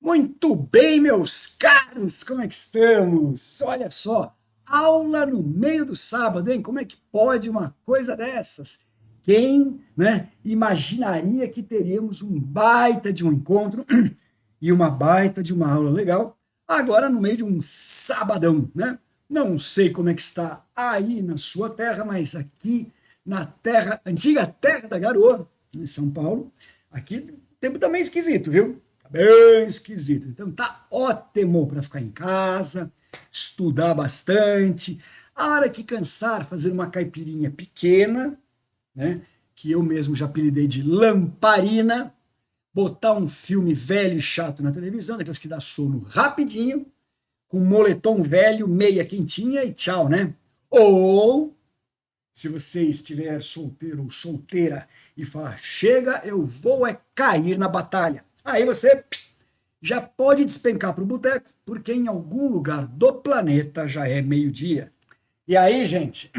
Muito bem, meus caros, como é que estamos? Olha só, aula no meio do sábado, hein? Como é que pode uma coisa dessas? Quem, imaginaria que teríamos um baita de um encontro e uma baita de uma aula legal agora no meio de um sabadão, né? Não sei como é que está aí na sua terra, mas aqui na terra, antiga terra da Garoa, em São Paulo, aqui o tempo tá meio esquisito, viu? Bem esquisito. Então tá ótimo para ficar em casa, estudar bastante. A hora que cansar, fazer uma caipirinha pequena, né? Que eu mesmo já apelidei de lamparina, botar um filme velho e chato na televisão, daqueles que dá sono rapidinho, com moletom velho, meia quentinha e tchau, né? Ou, se você estiver solteiro ou solteira e falar, chega, eu vou é cair na batalha. Aí você já pode despencar para o boteco, porque em algum lugar do planeta já é meio-dia. E aí, gente,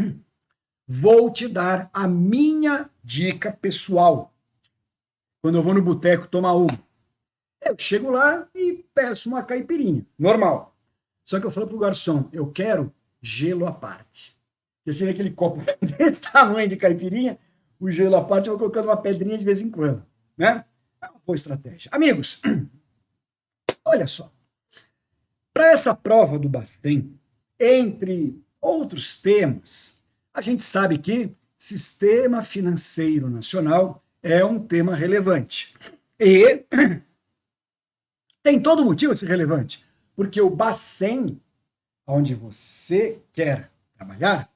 vou te dar a minha dica pessoal. Quando eu vou no boteco tomar uma, eu chego lá e peço uma caipirinha, normal. Só que eu falo pro garçom, eu quero gelo à parte. E você vê aquele copo desse tamanho de caipirinha, o gelo à parte, eu vou colocando uma pedrinha de vez em quando, né? É uma boa estratégia. Amigos, olha só. Para essa prova do Bacen, entre outros temas, a gente sabe que sistema financeiro nacional é um tema relevante. E tem todo motivo de ser relevante, porque o Bacen, onde você quer trabalhar,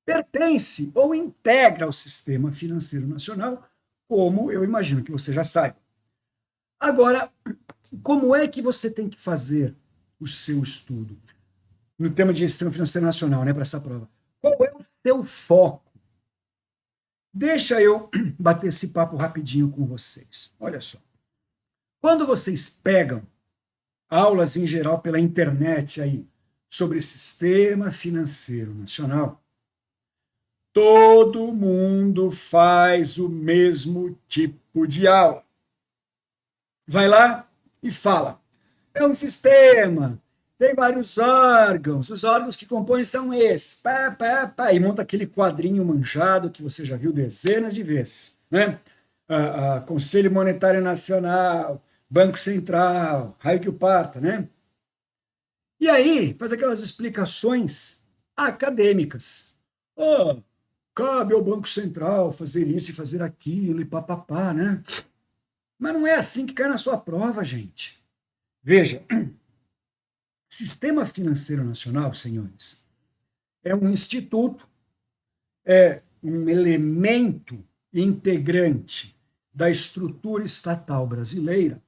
pertence ou integra ao sistema financeiro nacional, como eu imagino que você já saiba. Agora, como é que você tem que fazer o seu estudo no tema de sistema financeiro nacional, né, para essa prova? Qual é o seu foco? Deixa eu bater esse papo rapidinho com vocês. Olha só. Quando vocês pegam aulas em geral pela internet aí sobre sistema financeiro nacional, todo mundo faz o mesmo tipo de aula. Vai lá e fala: é um sistema, tem vários órgãos, os órgãos que compõem são esses, pá, pá, pá, e monta aquele quadrinho manjado que você já viu dezenas de vezes, né? Conselho Monetário Nacional, Banco Central, raio que o parta, né? E aí faz aquelas explicações acadêmicas. Oh, cabe ao Banco Central fazer isso e fazer aquilo e papapá, né? Mas não é assim que cai na sua prova, gente. Veja, Sistema Financeiro Nacional, senhores, é um instituto, é um elemento integrante da estrutura estatal brasileira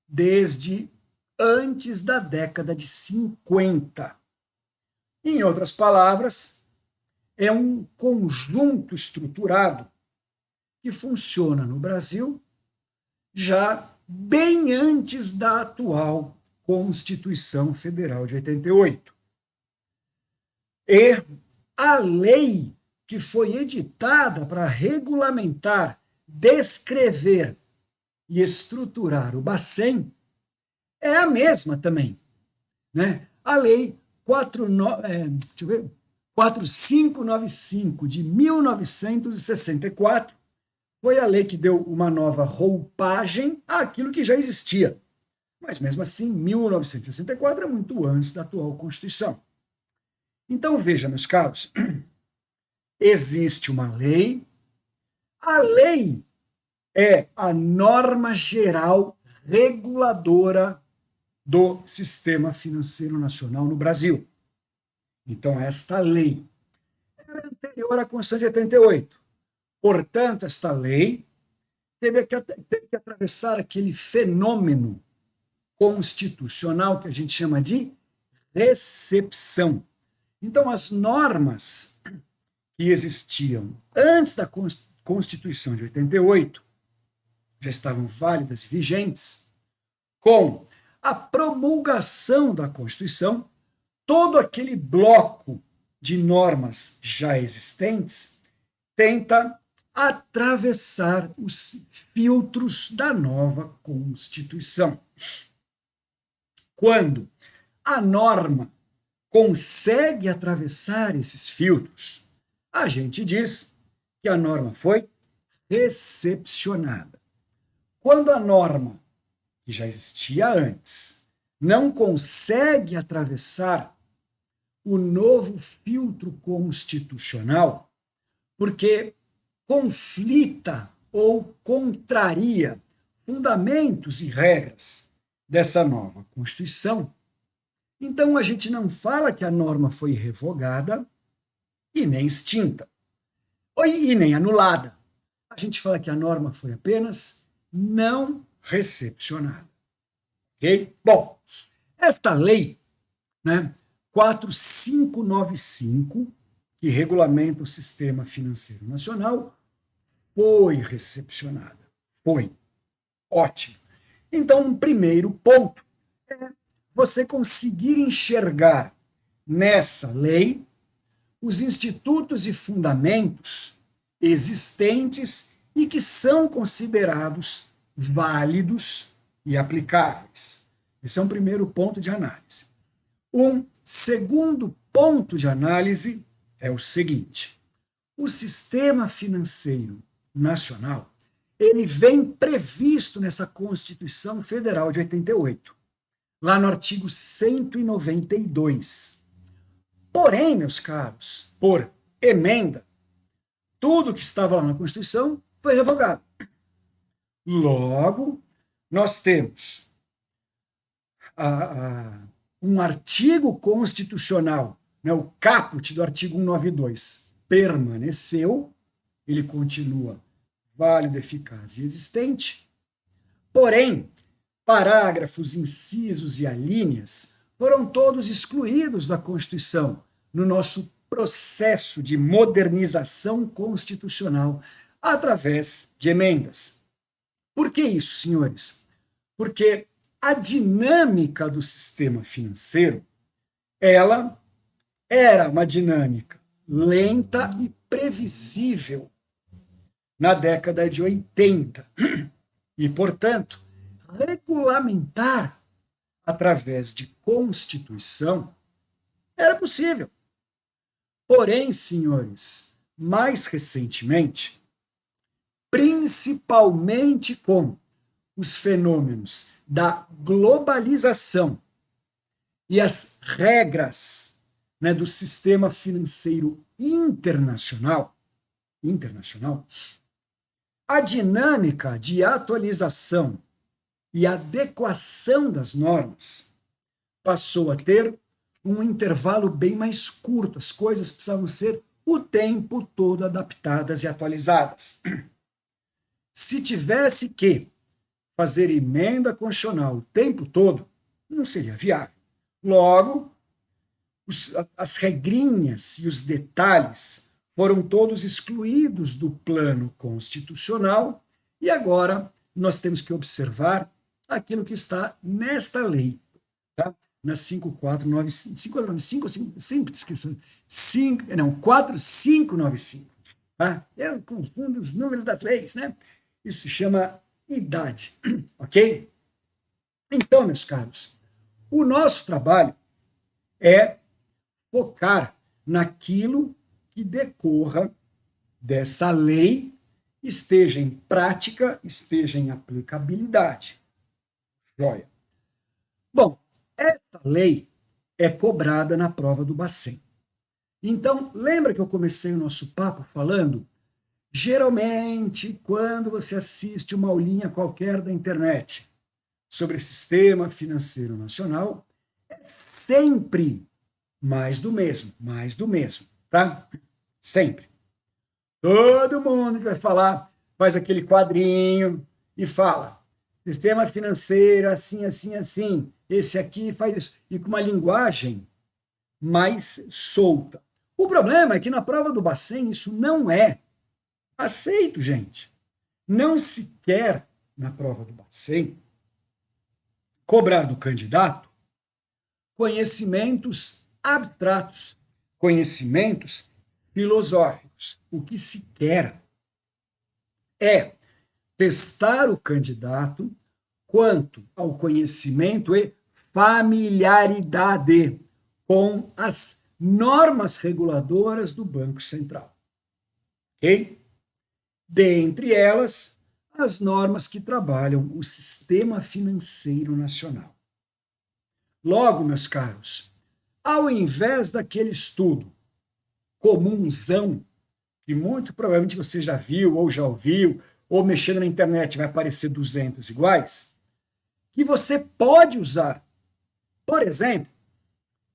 desde antes da década de 50. Em outras palavras, é um conjunto estruturado que funciona no Brasil já bem antes da atual Constituição Federal de 88. E a lei que foi editada para regulamentar, descrever e estruturar o Bacen é a mesma também, né? A lei 4595 de 1964 foi a lei que deu uma nova roupagem àquilo que já existia. Mas mesmo assim, 1964 é muito antes da atual Constituição. Então veja, meus caros, existe uma lei, a lei é a norma geral reguladora do sistema financeiro nacional no Brasil. Então, esta lei era anterior à Constituição de 88. Portanto, esta lei teve que atravessar aquele fenômeno constitucional que a gente chama de recepção. Então, as normas que existiam antes da Constituição de 88 já estavam válidas e vigentes. Com a promulgação da Constituição, todo aquele bloco de normas já existentes tenta atravessar os filtros da nova Constituição. Quando a norma consegue atravessar esses filtros, a gente diz que a norma foi recepcionada. Quando a norma, que já existia antes, não consegue atravessar o novo filtro constitucional, porque conflita ou contraria fundamentos e regras dessa nova Constituição, então a gente não fala que a norma foi revogada e nem extinta, e nem anulada. A gente fala que a norma foi apenas não recepcionada. Ok? Bom, esta lei, né, 4595, que regulamenta o sistema financeiro nacional, foi recepcionada. Foi. Ótimo. Então, um primeiro ponto é você conseguir enxergar nessa lei os institutos e fundamentos existentes e que são considerados válidos e aplicáveis. Esse é um primeiro ponto de análise. Um segundo ponto de análise é o seguinte: o sistema financeiro nacional, ele vem previsto nessa Constituição Federal de 88, lá no artigo 192. Porém, meus caros, por emenda, tudo que estava lá na Constituição foi revogado. Logo, nós temos um artigo constitucional, né, o caput do artigo 192, permaneceu, ele continua válido, eficaz e existente, porém, parágrafos, incisos e alíneas foram todos excluídos da Constituição no nosso processo de modernização constitucional através de emendas. Por que isso, senhores? Porque a dinâmica do sistema financeiro, ela era uma dinâmica lenta e previsível na década de 80. E, portanto, regulamentar através de Constituição era possível. Porém, senhores, mais recentemente, principalmente com os fenômenos da globalização e as regras, né, do sistema financeiro internacional, a dinâmica de atualização e adequação das normas passou a ter um intervalo bem mais curto. As coisas precisavam ser o tempo todo adaptadas e atualizadas. Se tivesse que fazer emenda constitucional o tempo todo, não seria viável. Logo, as regrinhas e os detalhes foram todos excluídos do plano constitucional e agora nós temos que observar aquilo que está nesta lei, tá? Na 5495, sempre esqueço, 4595, tá? Eu confundo os números das leis, né? Isso se chama idade, ok? Então, meus caros, o nosso trabalho é focar naquilo que decorra dessa lei, esteja em prática, esteja em aplicabilidade. Joia. Bom, essa lei é cobrada na prova do Bacen. Então, lembra que eu comecei o nosso papo falando? Geralmente, quando você assiste uma aulinha qualquer da internet sobre sistema financeiro nacional, é sempre mais do mesmo, tá? Sempre. Todo mundo que vai falar faz aquele quadrinho e fala: sistema financeiro, assim, assim, assim, esse aqui faz isso, e com uma linguagem mais solta. O problema é que na prova do Bacen isso não é aceito, gente. Não se quer, na prova do Bacen, cobrar do candidato conhecimentos abstratos, conhecimentos filosóficos. O que se quer é testar o candidato quanto ao conhecimento e familiaridade com as normas reguladoras do Banco Central. Ok? Dentre elas, as normas que trabalham o sistema financeiro nacional. Logo, meus caros, ao invés daquele estudo comunzão, que muito provavelmente você já viu, ou já ouviu, ou mexendo na internet vai aparecer 200 iguais, que você pode usar, por exemplo,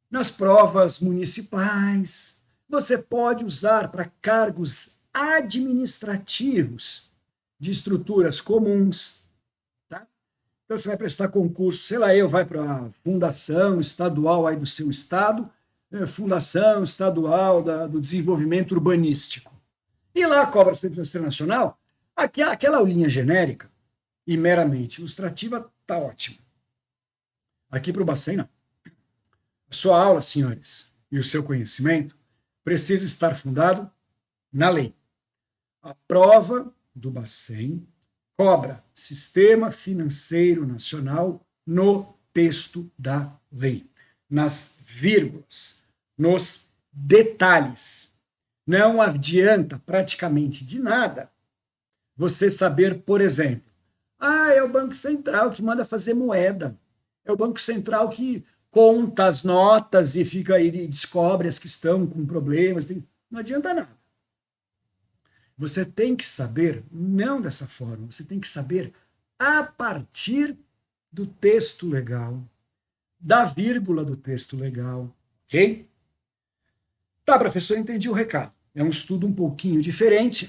nas provas municipais, você pode usar para cargos administrativos de estruturas comuns, tá? Então você vai prestar concurso, sei lá, vai para a fundação estadual aí do seu estado, Fundação Estadual do Desenvolvimento Urbanístico. E lá cobra a Secretaria Nacional, aquela aulinha genérica e meramente ilustrativa está ótima. Aqui para o Bacen, não. A sua aula, senhores, e o seu conhecimento precisa estar fundado na lei. A prova do Bacen cobra Sistema Financeiro Nacional no texto da lei, nas vírgulas, nos detalhes. Não adianta praticamente de nada você saber, por exemplo, é o Banco Central que manda fazer moeda, é o Banco Central que conta as notas e fica aí e descobre as que estão com problemas. Não adianta nada. Você tem que saber, não dessa forma, você tem que saber a partir do texto legal, da vírgula do texto legal, ok? Tá, professor, entendi o recado. É um estudo um pouquinho diferente,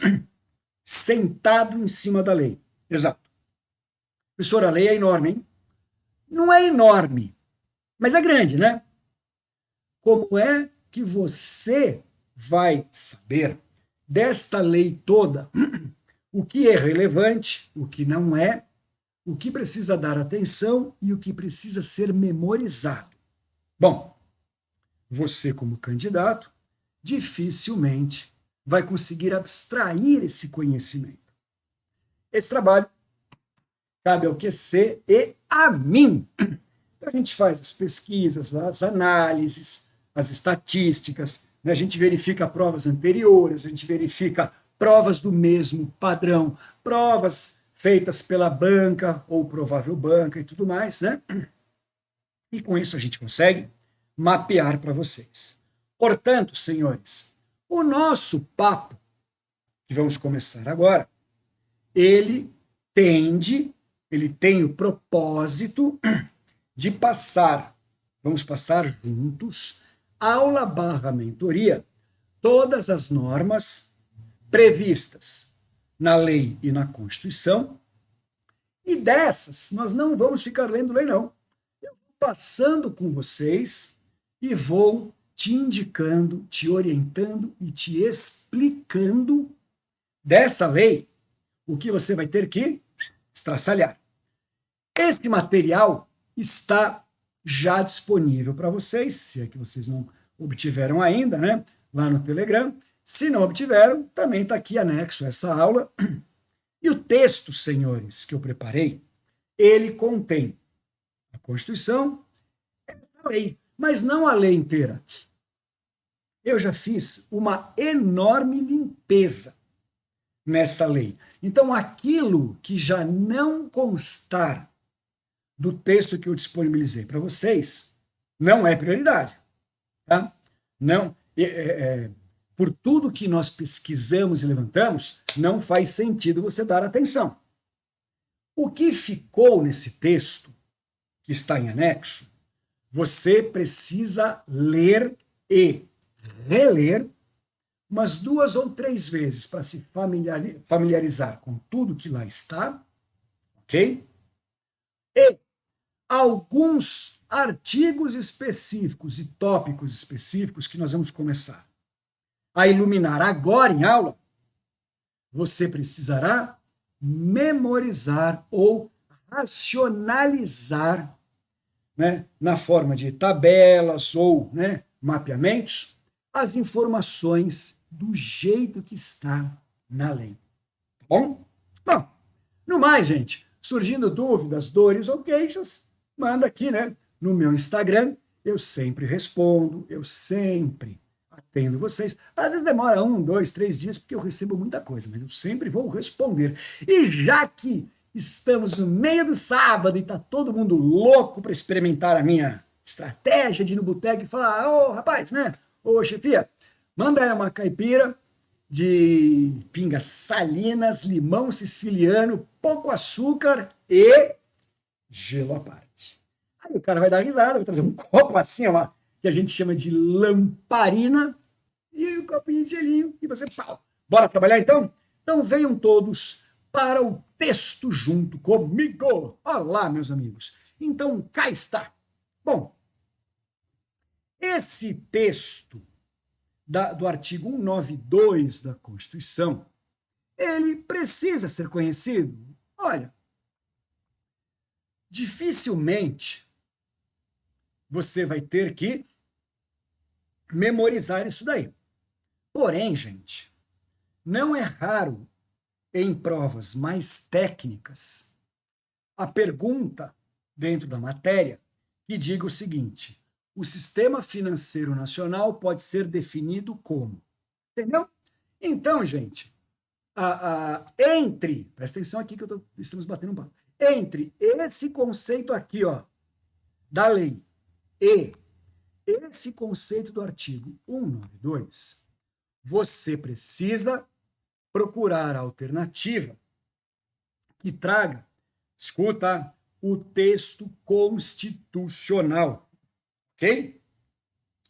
sentado em cima da lei. Exato. Professor, a lei é enorme, hein? Não é enorme, mas é grande, né? Como é que você vai saber desta lei toda o que é relevante, o que não é, o que precisa dar atenção e o que precisa ser memorizado? Bom, você como candidato dificilmente vai conseguir abstrair esse conhecimento. Esse trabalho cabe ao QC e a mim. Então, a gente faz as pesquisas, as análises, as estatísticas, né? A gente verifica provas anteriores, a gente verifica provas do mesmo padrão, provas feitas pela banca ou provável banca e tudo mais, né? E com isso a gente consegue mapear para vocês. Portanto, senhores, o nosso papo, que vamos começar agora, ele tem o propósito de vamos passar juntos, aula / mentoria, todas as normas previstas na lei e na Constituição, e dessas nós não vamos ficar lendo lei, não. Eu vou passando com vocês e vou te indicando, te orientando e te explicando dessa lei o que você vai ter que estraçalhar. Este material está já disponível para vocês, se é que vocês não obtiveram ainda, né? Lá no Telegram. Se não obtiveram, também está aqui anexo a essa aula. E o texto, senhores, que eu preparei, ele contém a Constituição, essa lei, mas não a lei inteira. Eu já fiz uma enorme limpeza nessa lei. Então, aquilo que já não constar do texto que eu disponibilizei para vocês não é prioridade, tá? Não, por tudo que nós pesquisamos e levantamos, não faz sentido você dar atenção. O que ficou nesse texto, que está em anexo, você precisa ler e reler umas 2 ou 3 vezes para se familiarizar com tudo que lá está, ok? E alguns artigos específicos e tópicos específicos que nós vamos começar a iluminar agora em aula, você precisará memorizar ou racionalizar, né, na forma de tabelas ou, né, mapeamentos, as informações do jeito que está na lei. Tá bom? Bom, no mais, gente, surgindo dúvidas, dores ou queixas, manda aqui, né, no meu Instagram, eu sempre respondo, eu sempre atendo vocês. Às vezes demora 1, 2, 3 dias, porque eu recebo muita coisa, mas eu sempre vou responder. E já que estamos no meio do sábado e está todo mundo louco para experimentar a minha estratégia de ir no boteco e falar, ô rapaz, né? Ô chefia, manda aí uma caipira de pingas salinas, limão siciliano, pouco açúcar e gelo à parte. Aí o cara vai dar risada, vai trazer um copo assim, ó, que a gente chama de lamparina, e um copinho de gelinho, e você, pau. Bora trabalhar então? Então venham todos para o texto junto comigo. Olá, meus amigos. Então, cá está. Bom, esse texto do artigo 192 da Constituição, ele precisa ser conhecido. Olha, dificilmente você vai ter que memorizar isso daí. Porém, gente, não é raro em provas mais técnicas a pergunta dentro da matéria que diga o seguinte: o sistema financeiro nacional pode ser definido como. Entendeu? Então, gente, presta atenção aqui que estamos batendo um papo, entre esse conceito aqui, ó, da lei e esse conceito do artigo 192, você precisa procurar a alternativa que traga, escuta, o texto constitucional, ok?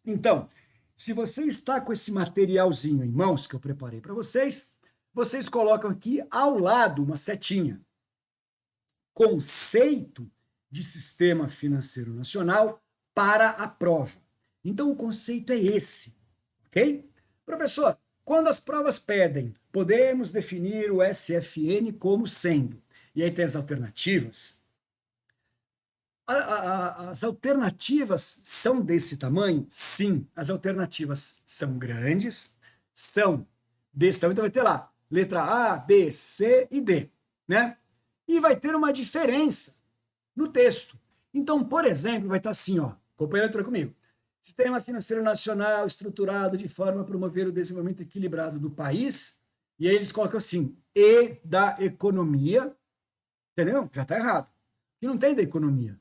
Então, se você está com esse materialzinho em mãos que eu preparei para vocês, vocês colocam aqui ao lado uma setinha. Conceito de Sistema Financeiro Nacional para a prova. Então, o conceito é esse, ok? Professor, quando as provas pedem, podemos definir o SFN como sendo, e aí tem as alternativas. As alternativas são desse tamanho? Sim, as alternativas são grandes, são desse tamanho, então vai ter lá, letra A, B, C e D, né? E vai ter uma diferença no texto. Então, por exemplo, vai estar assim, ó, acompanha a letra comigo. Sistema financeiro nacional estruturado de forma a promover o desenvolvimento equilibrado do país, e aí eles colocam assim, e da economia, entendeu? Já está errado. E não tem da economia.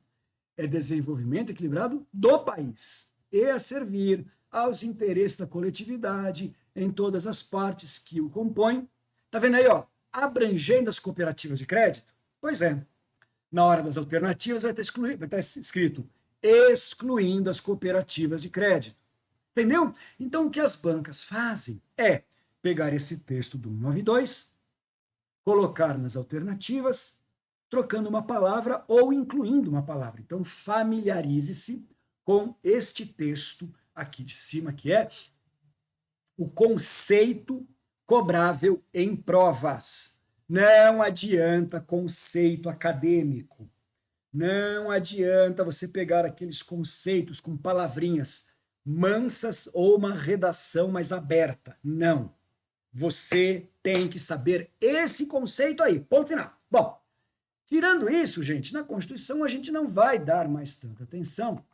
É desenvolvimento equilibrado do país, e a servir aos interesses da coletividade em todas as partes que o compõem. Tá vendo aí, ó? Abrangendo as cooperativas de crédito? Pois é. Na hora das alternativas vai estar escrito excluindo as cooperativas de crédito. Entendeu? Então, o que as bancas fazem é pegar esse texto do 192, colocar nas alternativas, trocando uma palavra ou incluindo uma palavra. Então, familiarize-se com este texto aqui de cima, que é o conceito cobrável em provas. Não adianta conceito acadêmico. Não adianta você pegar aqueles conceitos com palavrinhas mansas ou uma redação mais aberta. Não. Você tem que saber esse conceito aí. Ponto final. Bom, tirando isso, gente, na Constituição a gente não vai dar mais tanta atenção,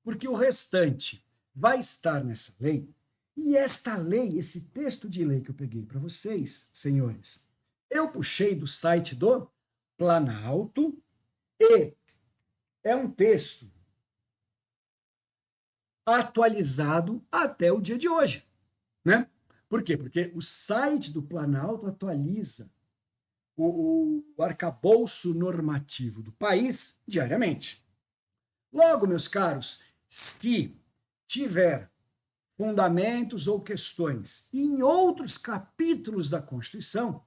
porque o restante vai estar nessa lei. E esta lei, esse texto de lei que eu peguei para vocês, senhores, eu puxei do site do Planalto e é um texto atualizado até o dia de hoje, né? Por quê? Porque o site do Planalto atualiza o arcabouço normativo do país diariamente. Logo, meus caros, se tiver fundamentos ou questões em outros capítulos da Constituição,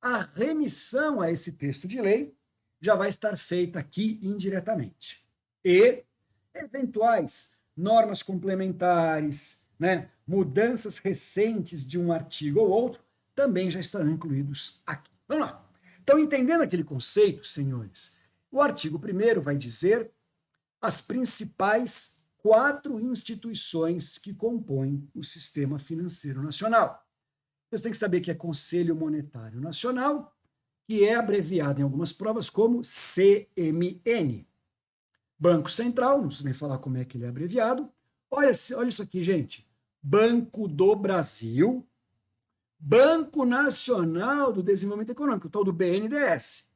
a remissão a esse texto de lei já vai estar feita aqui indiretamente. E eventuais normas complementares, né, mudanças recentes de um artigo ou outro, também já estarão incluídos aqui. Vamos lá. Então, entendendo aquele conceito, senhores, o artigo 1º vai dizer as principais 4 instituições que compõem o Sistema Financeiro Nacional. Você tem que saber que é Conselho Monetário Nacional, que é abreviado em algumas provas como CMN. Banco Central, não preciso nem falar como é que ele é abreviado. Olha isso aqui, gente. Banco do Brasil, Banco Nacional do Desenvolvimento Econômico, o tal do BNDES,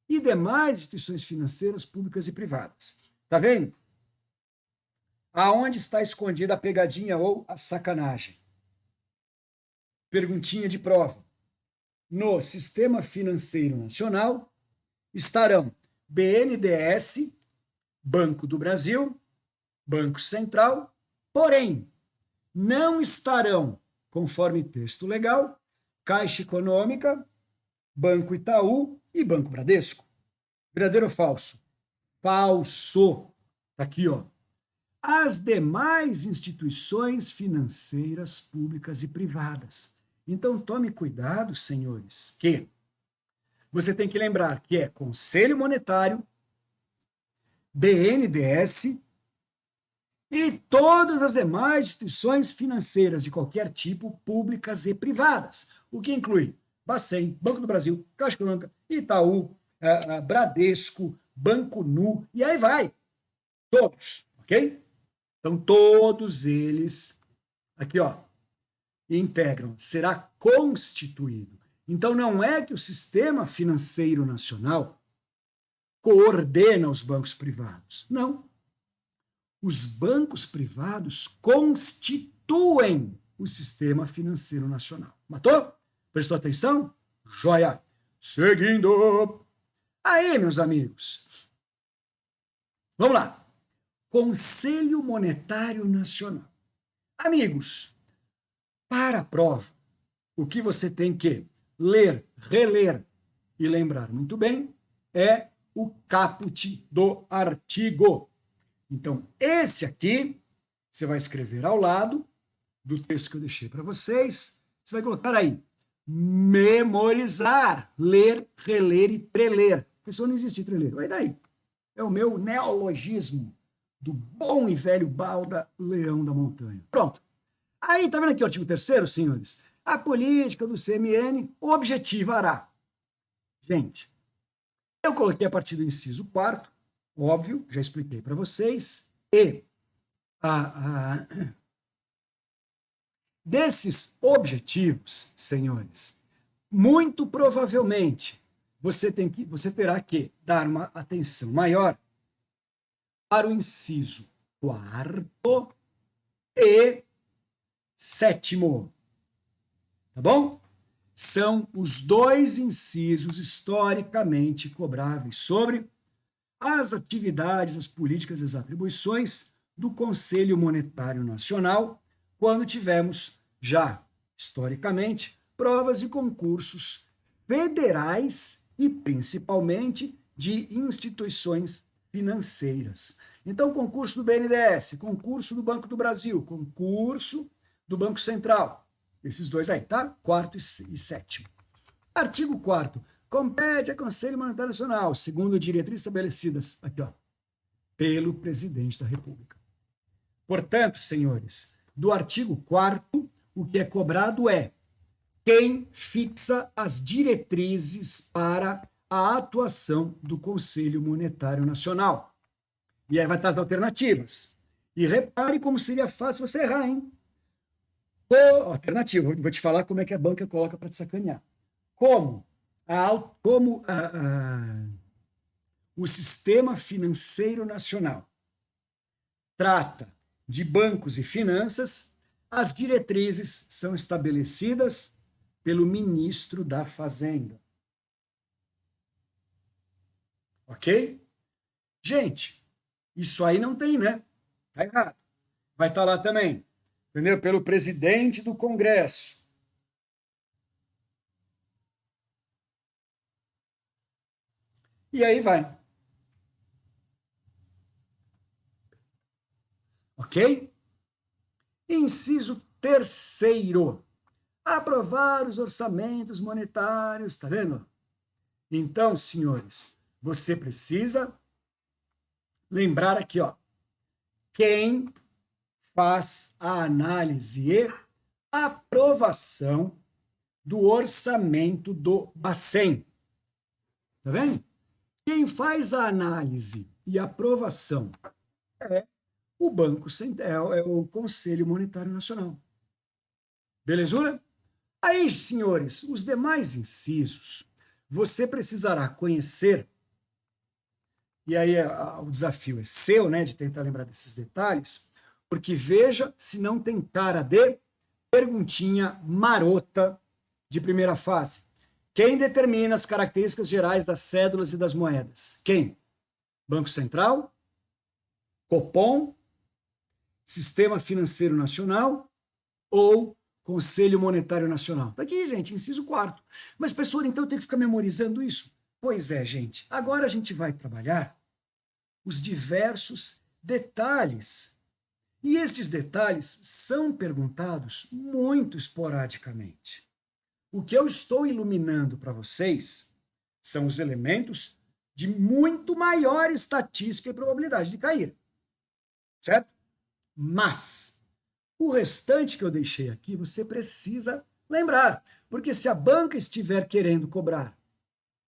e demais instituições financeiras públicas e privadas. Tá vendo? Aonde está escondida a pegadinha ou a sacanagem? Perguntinha de prova. No Sistema Financeiro Nacional estarão BNDES, Banco do Brasil, Banco Central, porém, não estarão, conforme texto legal, Caixa Econômica, Banco Itaú e Banco Bradesco. Verdadeiro ou falso? Falso. Tá aqui, ó. As demais instituições financeiras públicas e privadas. Então, tome cuidado, senhores, que você tem que lembrar que é Conselho Monetário, BNDES e todas as demais instituições financeiras de qualquer tipo, públicas e privadas, o que inclui Bacen, Banco do Brasil, Caixa Econômica, Itaú, Bradesco, Banco Nu, e aí vai. Todos, ok? Então, todos eles, aqui, ó, integram, será constituído. Então, não é que o Sistema Financeiro Nacional coordena os bancos privados. Não. Os bancos privados constituem o Sistema Financeiro Nacional. Matou? Prestou atenção? Joia! Seguindo! Aí, meus amigos. Vamos lá. Conselho Monetário Nacional. Amigos, para a prova, o que você tem que ler, reler e lembrar muito bem é o caput do artigo. Então, esse aqui, você vai escrever ao lado do texto que eu deixei para vocês. Você vai colocar aí, memorizar, ler, reler e treler. Professor, não existe treler. Vai daí. É o meu neologismo do bom e velho Balda Leão da Montanha. Pronto. Aí, tá vendo aqui o artigo 3º, senhores? A política do CMN objetivará. Gente, eu coloquei a partir do inciso 4º, óbvio, já expliquei para vocês, e desses objetivos, senhores, muito provavelmente você terá que dar uma atenção maior para o inciso 4º e 7º. Tá bom? São os dois incisos historicamente cobráveis sobre as atividades, as políticas e as atribuições do Conselho Monetário Nacional, quando tivemos já, historicamente, provas e concursos federais e principalmente de instituições financeiras. Então, concurso do BNDES, concurso do Banco do Brasil, concurso do Banco Central. Esses dois aí, tá? 4º e 7º. Artigo 4º. Compete ao Conselho Monetário Nacional, segundo diretrizes estabelecidas aqui, ó, pelo presidente da República. Portanto, senhores, do artigo 4º, o que é cobrado é quem fixa as diretrizes para a atuação do Conselho Monetário Nacional. E aí vai estar as alternativas. E repare como seria fácil você errar, hein? Alternativa, vou te falar como é que a banca coloca para te sacanear. Como o Sistema Financeiro Nacional trata de bancos e finanças, as diretrizes são estabelecidas pelo ministro da Fazenda. Ok? Gente, isso aí não tem, né? Tá errado. Vai estar lá também, entendeu? Pelo presidente do Congresso. E aí vai. Ok? Inciso 3º. Aprovar os orçamentos monetários, tá vendo? Então, senhores, você precisa lembrar aqui, ó, quem faz a análise e aprovação do orçamento do Bacen. Tá vendo? Quem faz a análise e aprovação é o Banco Central, é o Conselho Monetário Nacional. Belezura? Aí, senhores, os demais incisos, você precisará conhecer, e aí o desafio é seu, né, de tentar lembrar desses detalhes, porque veja se não tem cara de perguntinha marota de primeira fase. Quem determina as características gerais das cédulas e das moedas? Quem? Banco Central? Copom? Sistema Financeiro Nacional? Ou Conselho Monetário Nacional? Tá aqui, gente, inciso 4º. Mas, professor, então eu tenho que ficar memorizando isso? Pois é, gente. Agora a gente vai trabalhar os diversos detalhes. E estes detalhes são perguntados muito esporadicamente. O que eu estou iluminando para vocês são os elementos de muito maior estatística e probabilidade de cair. Certo? Mas o restante que eu deixei aqui, você precisa lembrar. Porque se a banca estiver querendo cobrar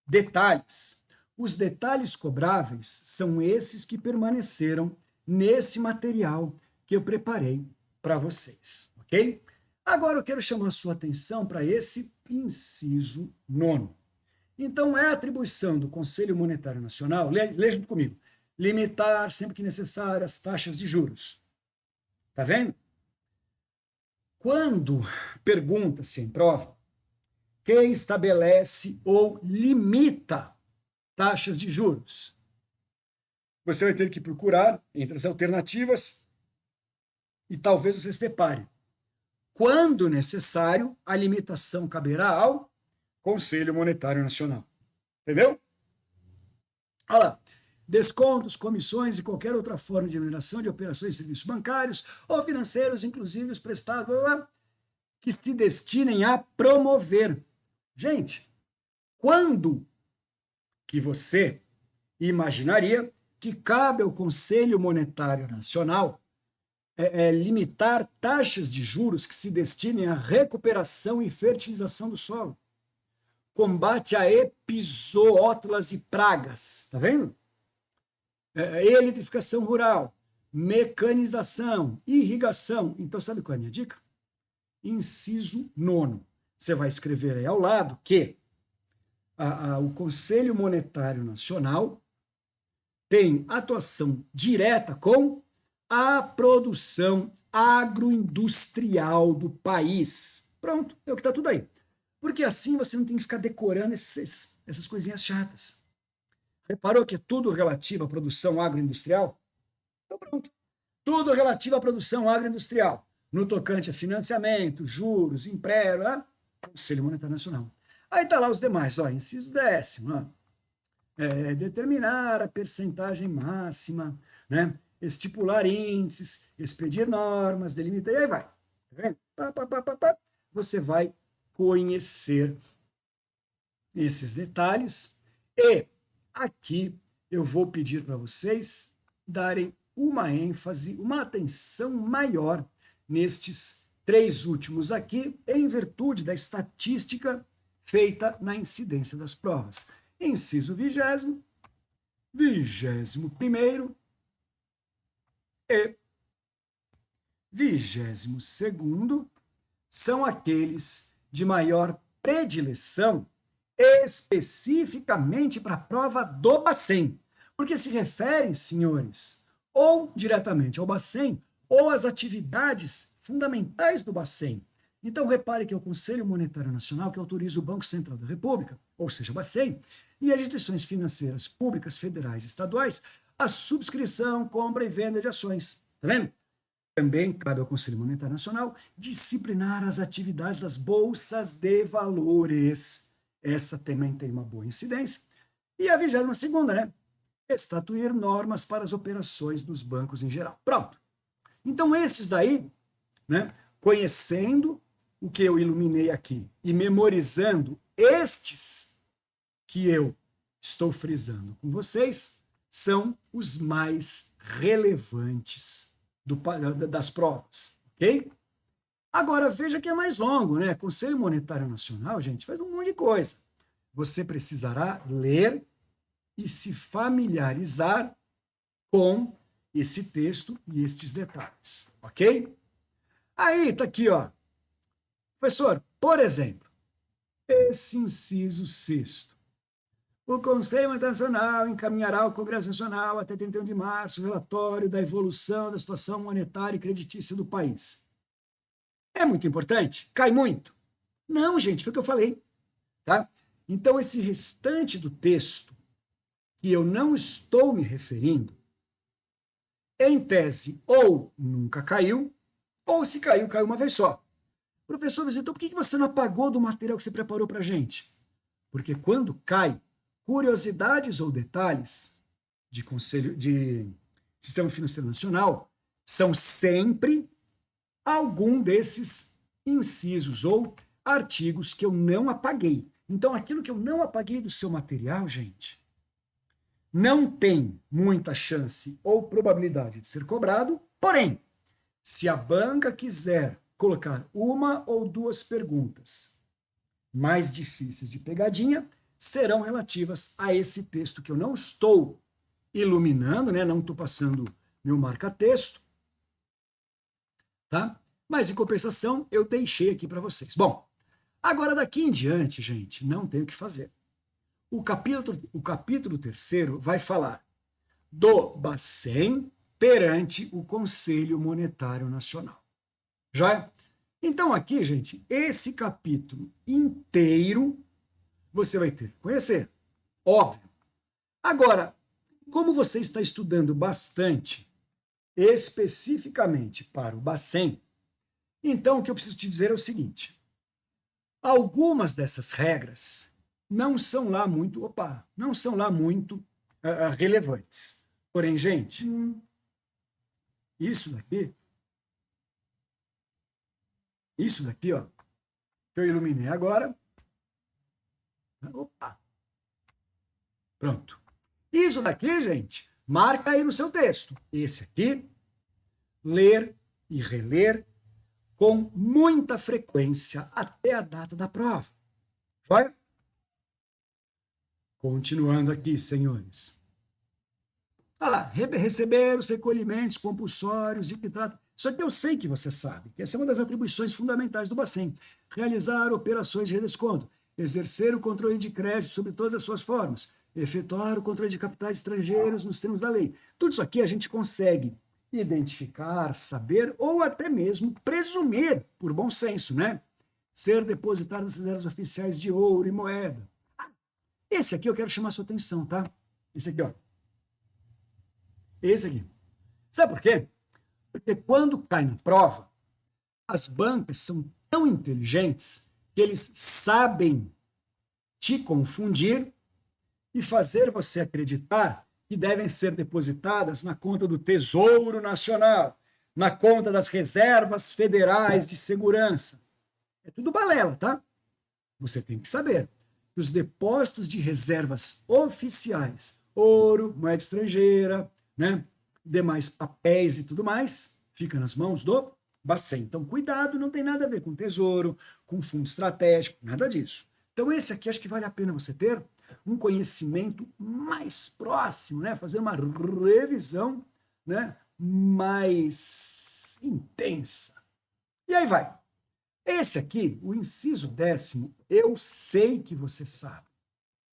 detalhes, os detalhes cobráveis são esses que permaneceram nesse material que eu preparei para vocês, ok? Agora eu quero chamar a sua atenção para esse inciso 9º. Então, é atribuição do Conselho Monetário Nacional, lê junto comigo, limitar, sempre que necessário, as taxas de juros. Tá vendo? Quando pergunta-se em prova, quem estabelece ou limita taxas de juros? Você vai ter que procurar entre as alternativas e talvez você se depare. Quando necessário, a limitação caberá ao Conselho Monetário Nacional. Entendeu? Olha lá. Descontos, comissões e qualquer outra forma de remuneração de operações e serviços bancários ou financeiros, inclusive os prestados, que se destinem a promover. Gente, quando que você imaginaria que cabe ao Conselho Monetário Nacional limitar taxas de juros que se destinem à recuperação e fertilização do solo, combate a epizootas e pragas, tá vendo? Eletrificação rural, mecanização, irrigação. Então, sabe qual é a minha dica? Inciso 9º. Você vai escrever aí ao lado que o Conselho Monetário Nacional tem atuação direta com a produção agroindustrial do país. Pronto, é o que está tudo aí. Porque assim você não tem que ficar decorando essas coisinhas chatas. Reparou que é tudo relativo à produção agroindustrial? Então pronto. Tudo relativo à produção agroindustrial. No tocante a financiamento, juros, empréstimo, Conselho Monetário Nacional. Aí está lá os demais, ó, inciso 10º, determinar a percentagem máxima, né? Estipular índices, expedir normas, delimitar, e aí vai. Tá vendo? Você vai conhecer esses detalhes e aqui eu vou pedir para vocês darem uma ênfase, uma atenção maior nestes 3 últimos aqui, em virtude da estatística feita na incidência das provas. Inciso 20º, 21º e 22º são aqueles de maior predileção especificamente para a prova do Bacen, porque se referem, senhores, ou diretamente ao Bacen, ou às atividades fundamentais do Bacen. Então, repare que é o Conselho Monetário Nacional que autoriza o Banco Central da República, ou seja, o Bacen, e as instituições financeiras públicas, federais e estaduais, a subscrição, compra e venda de ações. Tá vendo? Também cabe ao Conselho Monetário Nacional disciplinar as atividades das bolsas de valores. Essa também tem uma boa incidência. E a 22ª, né? Estatuir normas para as operações dos bancos em geral. Pronto. Então, esses daí, né? Conhecendo o que eu iluminei aqui e memorizando estes que eu estou frisando com vocês, são os mais relevantes das provas, ok? Agora, veja que é mais longo, né? Conselho Monetário Nacional, gente, faz um monte de coisa. Você precisará ler e se familiarizar com esse texto e estes detalhes, ok? Aí, tá aqui, ó. Professor, por exemplo, esse inciso sexto. O Conselho Internacional encaminhará ao Congresso Nacional até 31 de março o relatório da evolução da situação monetária e creditícia do país. É muito importante? Cai muito? Não, gente, foi o que eu falei. Tá? Então, esse restante do texto, que eu não estou me referindo, em tese, ou nunca caiu, ou se caiu, caiu uma vez só. Professor, mas então por que você não apagou do material que você preparou para a gente? Porque quando cai, curiosidades ou detalhes de Conselho de Sistema Financeiro Nacional são sempre algum desses incisos ou artigos que eu não apaguei. Então, aquilo que eu não apaguei do seu material, gente, não tem muita chance ou probabilidade de ser cobrado, porém, se a banca quiser colocar uma ou duas perguntas mais difíceis de pegadinha, serão relativas a esse texto que eu não estou iluminando, né? Não estou passando meu marca-texto, tá? Mas, em compensação, eu deixei aqui para vocês. Bom, agora daqui em diante, gente, não tem o que fazer. O capítulo terceiro vai falar do Bacen perante o Conselho Monetário Nacional. Já é? Então, aqui, gente, esse capítulo inteiro você vai ter que conhecer. Óbvio. Agora, como você está estudando bastante, especificamente para o Bacen, então o que eu preciso te dizer é o seguinte: algumas dessas regras não são lá muito, não são lá muito relevantes. Porém, gente, isso daqui, ó, que eu iluminei agora, opa, pronto. Isso daqui, gente, marca aí no seu texto. Esse aqui, ler e reler com muita frequência até a data da prova. Vai? Continuando aqui, senhores. Receber os recolhimentos compulsórios e que trata. Isso aqui eu sei que você sabe, que essa é uma das atribuições fundamentais do Bacen. Realizar operações de redesconto, exercer o controle de crédito sobre todas as suas formas, efetuar o controle de capitais estrangeiros nos termos da lei. Tudo isso aqui a gente consegue identificar, saber ou até mesmo presumir, por bom senso, né? Ser depositário nas reservas oficiais de ouro e moeda. Esse aqui eu quero chamar a sua atenção, tá? Esse aqui, ó. Esse aqui. Sabe por quê? Porque quando cai na prova, as bancas são tão inteligentes que eles sabem te confundir e fazer você acreditar que devem ser depositadas na conta do Tesouro Nacional, na conta das reservas federais de segurança. É tudo balela, tá? Você tem que saber que os depósitos de reservas oficiais, ouro, moeda estrangeira, né, demais papéis e tudo mais, fica nas mãos do Bacen. Então, cuidado, não tem nada a ver com tesouro, com fundo estratégico, nada disso. Então, esse aqui acho que vale a pena você ter um conhecimento mais próximo, né? Fazer uma revisão, né, mais intensa. E aí vai. Esse aqui, o inciso 10º, eu sei que você sabe,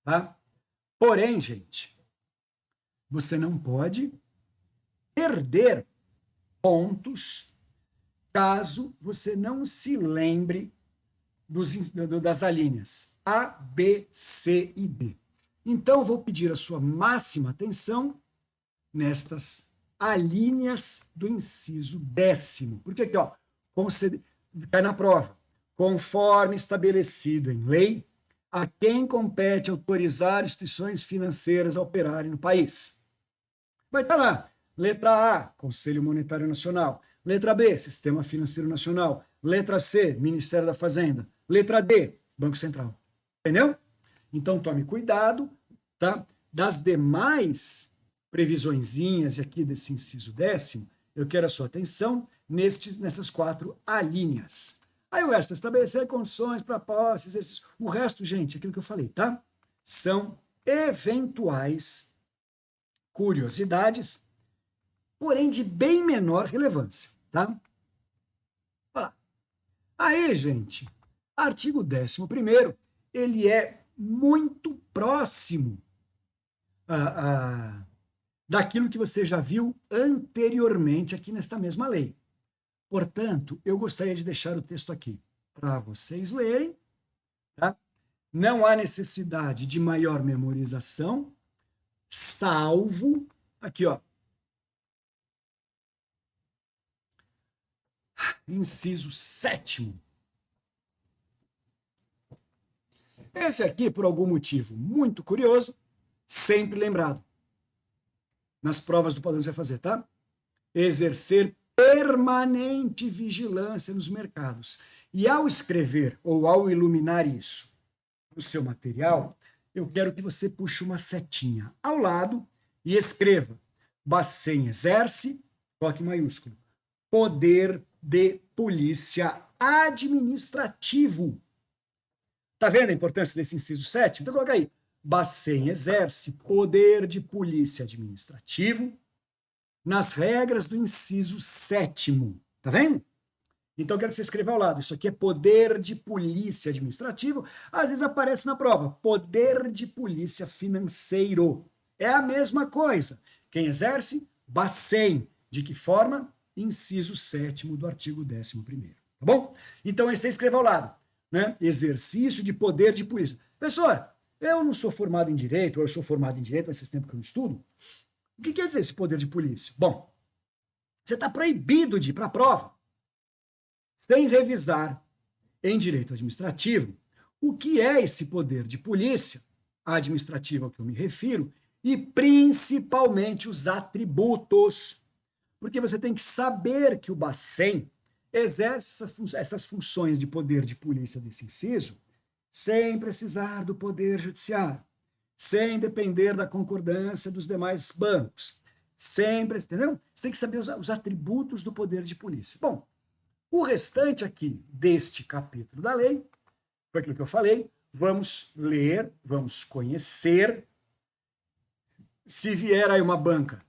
tá? Porém, gente, você não pode perder pontos caso você não se lembre das alíneas A, B, C e D. Então, eu vou pedir a sua máxima atenção nestas alíneas do inciso 10º. Porque aqui, ó, cai na prova. Conforme estabelecido em lei, a quem compete autorizar instituições financeiras a operarem no país. Vai estar lá. Letra A, Conselho Monetário Nacional. Letra B, Sistema Financeiro Nacional. Letra C, Ministério da Fazenda. Letra D, Banco Central. Entendeu? Então tome cuidado, tá? Das demais previsõezinhas aqui desse inciso 10º, eu quero a sua atenção nessas 4 alíneas. Aí o resto, estabelecer condições para posse, exercício. O resto, gente, aquilo que eu falei, tá? São eventuais curiosidades, porém de bem menor relevância, tá? Olha lá. Aí, gente, artigo 11º, ele é muito próximo daquilo que você já viu anteriormente aqui nesta mesma lei. Portanto, eu gostaria de deixar o texto aqui para vocês lerem, tá? Não há necessidade de maior memorização, salvo, aqui ó, inciso 7º. Esse aqui, por algum motivo muito curioso, sempre lembrado. Nas provas do padrão você vai fazer, tá? Exercer permanente vigilância nos mercados. E ao escrever ou ao iluminar isso no seu material, eu quero que você puxe uma setinha ao lado e escreva: Bacen exerce, coloque em maiúsculo, poder de polícia administrativo. Tá vendo a importância desse inciso 7? Então coloca aí: Bacen exerce poder de polícia administrativo nas regras do inciso 7º. Tá vendo? Então, eu quero que você escreva ao lado. Isso aqui é poder de polícia administrativo. Às vezes aparece na prova. Poder de polícia financeiro. É a mesma coisa. Quem exerce? Bacen. De que forma? Inciso 7º do artigo 11º. Tá bom? Então, você escreva ao lado. Né? Exercício de poder de polícia. Professor, eu não sou formado em direito, ou eu sou formado em direito, mas faz tempo que eu não estudo. O que quer dizer esse poder de polícia? Bom, você está proibido de ir para a prova sem revisar em direito administrativo o que é esse poder de polícia administrativa ao que eu me refiro e principalmente os atributos. Porque você tem que saber que o Bacen exerce essas funções de poder de polícia desse inciso sem precisar do poder judiciário, sem depender da concordância dos demais bancos, sempre, entendeu? Você tem que saber os atributos do poder de polícia. Bom, o restante aqui deste capítulo da lei foi aquilo que eu falei. Vamos ler, vamos conhecer. Se vier aí uma banca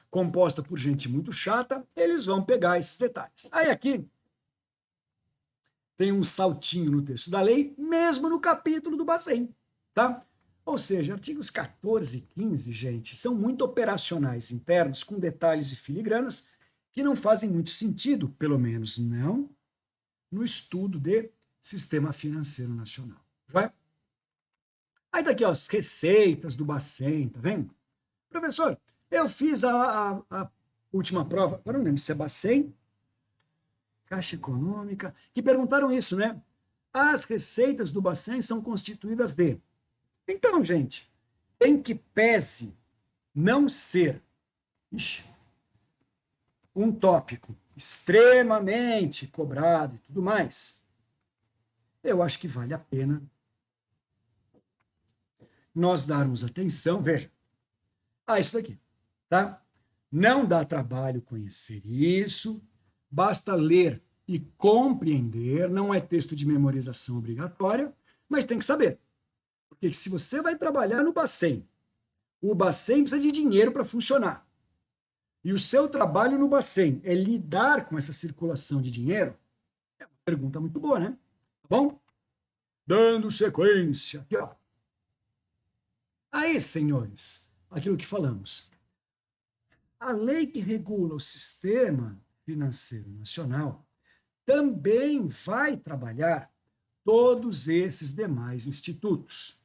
composta por gente muito chata, eles vão pegar esses detalhes. Aí aqui tem um saltinho no texto da lei, mesmo no capítulo do Bacen, tá? Ou seja, artigos 14 e 15, gente, são muito operacionais internos, com detalhes e filigranas, que não fazem muito sentido, pelo menos não no estudo de sistema financeiro nacional. Vai? Aí tá aqui, ó, as receitas do Bacen, tá vendo? Professor, eu fiz a última prova, agora não lembro se é Bacen, Caixa Econômica, que perguntaram isso, né? As receitas do Bacen são constituídas de... Então, gente, em que pese não ser um tópico extremamente cobrado e tudo mais, eu acho que vale a pena nós darmos atenção, veja, isso daqui, tá? Não dá trabalho conhecer isso, basta ler e compreender, não é texto de memorização obrigatória, mas tem que saber. Porque se você vai trabalhar no Bacen, o Bacen precisa de dinheiro para funcionar. E o seu trabalho no Bacen é lidar com essa circulação de dinheiro? É uma pergunta muito boa, né? Tá bom? Dando sequência. Aqui, ó. Aí, senhores, aquilo que falamos. A lei que regula o sistema financeiro nacional também vai trabalhar todos esses demais institutos.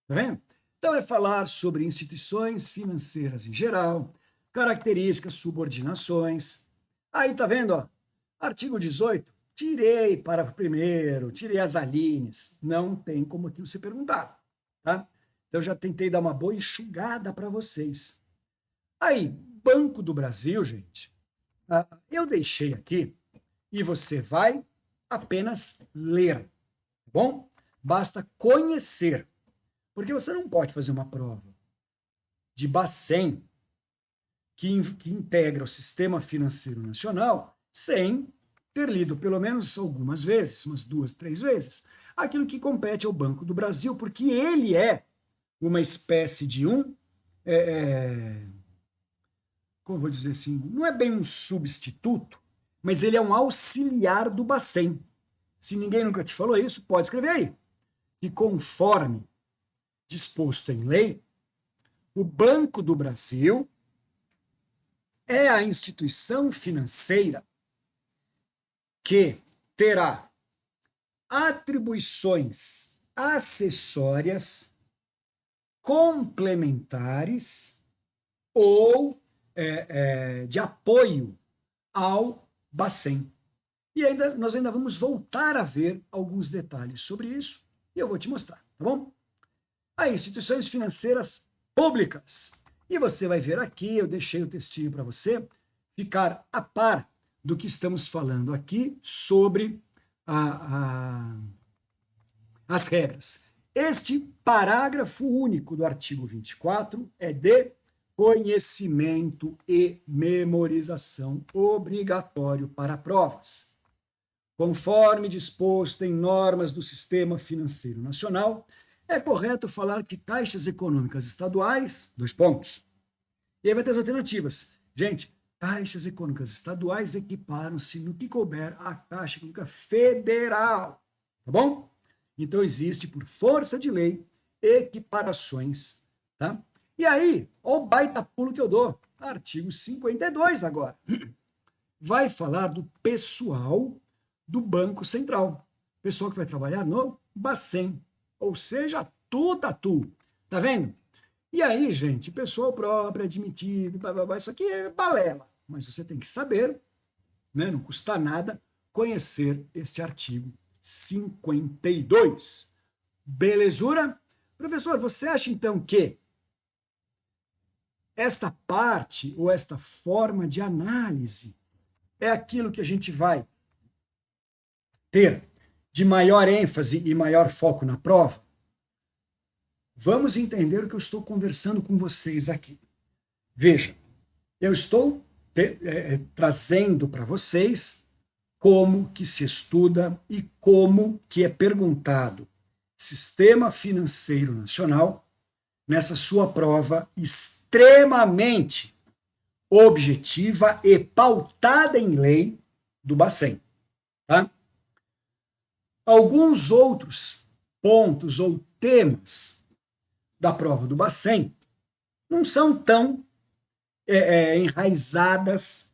Tá vendo? Então, é falar sobre instituições financeiras em geral, características, subordinações. Aí, tá vendo? Ó, artigo 18, tirei parágrafo primeiro, tirei as alíneas. Não tem como aquilo ser perguntado. Tá? Então, já tentei dar uma boa enxugada para vocês. Aí, Banco do Brasil, gente, eu deixei aqui e você vai apenas ler, tá bom? Basta conhecer, porque você não pode fazer uma prova de Bacen que integra o sistema financeiro nacional sem ter lido pelo menos algumas vezes, umas 2, 3 vezes, aquilo que compete ao Banco do Brasil, porque ele é uma espécie de como eu vou dizer assim, não é bem um substituto, mas ele é um auxiliar do Bacen. Se ninguém nunca te falou isso, pode escrever aí. E conforme disposto em lei, o Banco do Brasil é a instituição financeira que terá atribuições acessórias, complementares ou de apoio ao Bacen. E nós ainda vamos voltar a ver alguns detalhes sobre isso e eu vou te mostrar, tá bom? Aí, instituições financeiras públicas. E você vai ver aqui, eu deixei o textinho para você ficar a par do que estamos falando aqui sobre as regras. Este parágrafo único do artigo 24 é de conhecimento e memorização obrigatório para provas. Conforme disposto em normas do Sistema Financeiro Nacional, é correto falar que caixas econômicas estaduais, dois pontos. E aí vai ter as alternativas. Gente, caixas econômicas estaduais equiparam-se no que couber à Caixa Econômica Federal, tá bom? Então existe, por força de lei, equiparações, tá? E aí, ó o baita pulo que eu dou, artigo 52 agora. Vai falar do pessoal do Banco Central. Pessoal que vai trabalhar no Bacen. Ou seja, tu. Tá vendo? E aí, gente, pessoal próprio, admitido, blá, blá, blá, isso aqui é balela. Mas você tem que saber, né? Não custa nada conhecer este artigo 52. Belezura? Professor, você acha então que essa parte ou esta forma de análise é aquilo que a gente vai ter de maior ênfase e maior foco na prova? Vamos entender o que eu estou conversando com vocês aqui. Veja, eu estou trazendo para vocês como que se estuda e como que é perguntado Sistema Financeiro Nacional nessa sua prova extremamente objetiva e pautada em lei do Bacen, tá? Alguns outros pontos ou temas da prova do Bacen não são tão enraizadas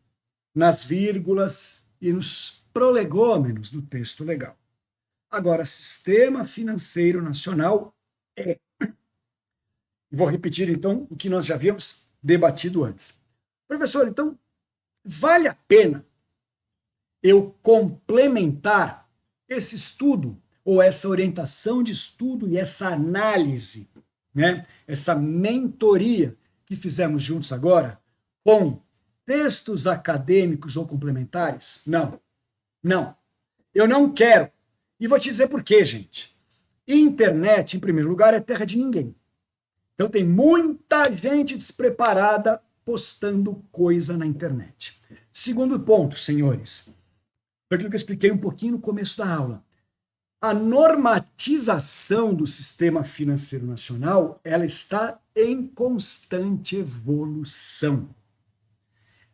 nas vírgulas e nos prolegômenos do texto legal. Agora, Sistema Financeiro Nacional é. Vou repetir, então, o que nós já havíamos debatido antes. Professor, então, vale a pena eu complementar esse estudo, ou essa orientação de estudo e essa análise, né? Essa mentoria que fizemos juntos agora, com textos acadêmicos ou complementares? Não. Eu não quero. E vou te dizer por quê, gente. Internet, em primeiro lugar, é terra de ninguém. Então tem muita gente despreparada postando coisa na internet. Segundo ponto, senhores, foi aquilo que eu expliquei um pouquinho no começo da aula. A normatização do sistema financeiro nacional, ela está em constante evolução.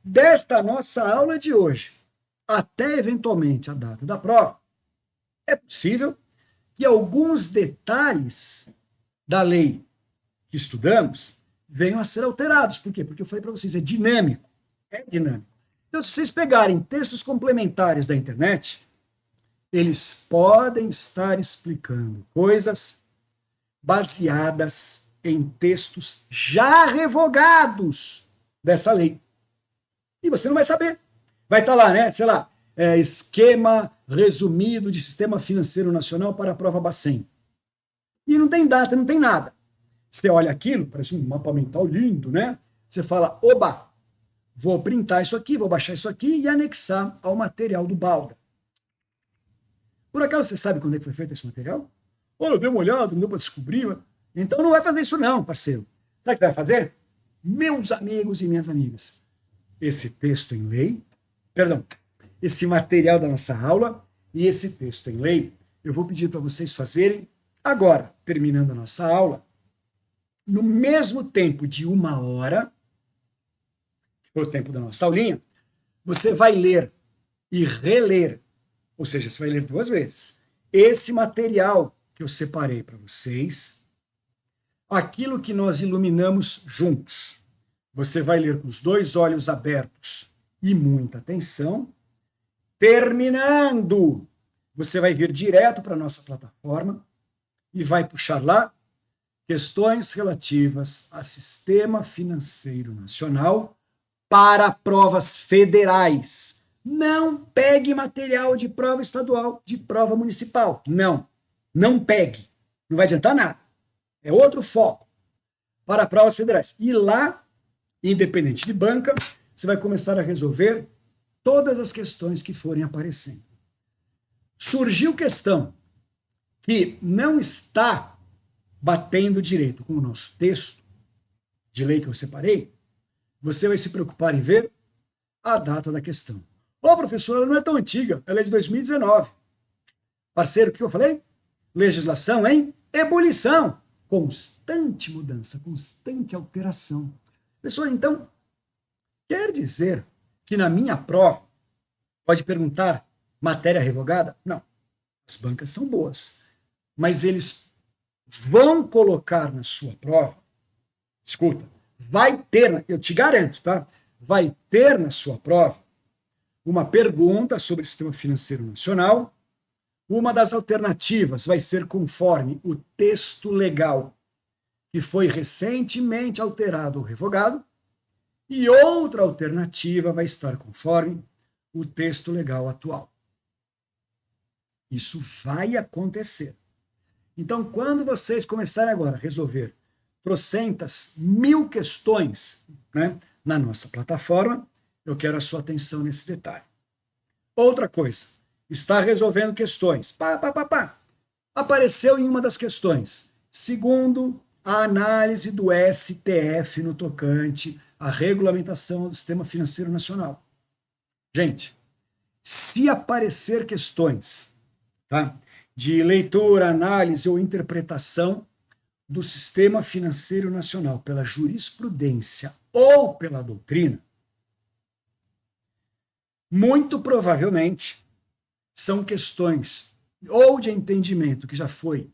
Desta nossa aula de hoje, até eventualmente a data da prova, é possível que alguns detalhes da lei que estudamos venham a ser alterados. Por quê? Porque eu falei para vocês, é dinâmico. É dinâmico. Então, se vocês pegarem textos complementares da internet, eles podem estar explicando coisas baseadas em textos já revogados dessa lei. E você não vai saber. Vai estar lá, né? Sei lá, esquema resumido de Sistema Financeiro Nacional para a prova Bacen. E não tem data, não tem nada. Você olha aquilo, parece um mapa mental lindo, né? Você fala, oba, vou printar isso aqui, vou baixar isso aqui e anexar ao material do Balda. Por acaso você sabe quando é que foi feito esse material? Eu dei uma olhada, não deu para descobrir. Então não vai fazer isso não, parceiro. Sabe o que você vai fazer? Meus amigos e minhas amigas, esse texto em lei, esse material da nossa aula e esse texto em lei, eu vou pedir para vocês fazerem agora, terminando a nossa aula, no mesmo tempo de 1 hora, que foi o tempo da nossa aulinha, você vai ler e reler, ou seja, você vai ler 2 vezes, esse material que eu separei para vocês, aquilo que nós iluminamos juntos. Você vai ler com os 2 olhos abertos e muita atenção. Terminando, você vai vir direto para a nossa plataforma e vai puxar lá questões relativas a Sistema Financeiro Nacional para provas federais. Não pegue material de prova estadual, de prova municipal. Não, não pegue. Não vai adiantar nada. É outro foco para provas federais. E lá, independente de banca, você vai começar a resolver todas as questões que forem aparecendo. Surgiu questão que não está batendo direito com o nosso texto de lei que eu separei, você vai se preocupar em ver a data da questão. Ô, professor, ela não é tão antiga, ela é de 2019. Parceiro, o que eu falei? Legislação em ebulição. Constante mudança, constante alteração. Pessoal, então, quer dizer que na minha prova pode perguntar matéria revogada? Não. As bancas são boas, mas eles vão colocar na sua prova, escuta, vai ter, eu te garanto, tá? Vai ter na sua prova uma pergunta sobre o Sistema Financeiro Nacional. Uma das alternativas vai ser conforme o texto legal que foi recentemente alterado ou revogado, e outra alternativa vai estar conforme o texto legal atual. Isso vai acontecer. Então, quando vocês começarem agora a resolver trocentas mil questões, né, na nossa plataforma, eu quero a sua atenção nesse detalhe. Outra coisa, está resolvendo questões. Apareceu em uma das questões, segundo a análise do STF no tocante à regulamentação do Sistema Financeiro Nacional. Gente, se aparecer questões, tá, de leitura, análise ou interpretação do Sistema Financeiro Nacional pela jurisprudência ou pela doutrina, muito provavelmente são questões ou de entendimento que já foi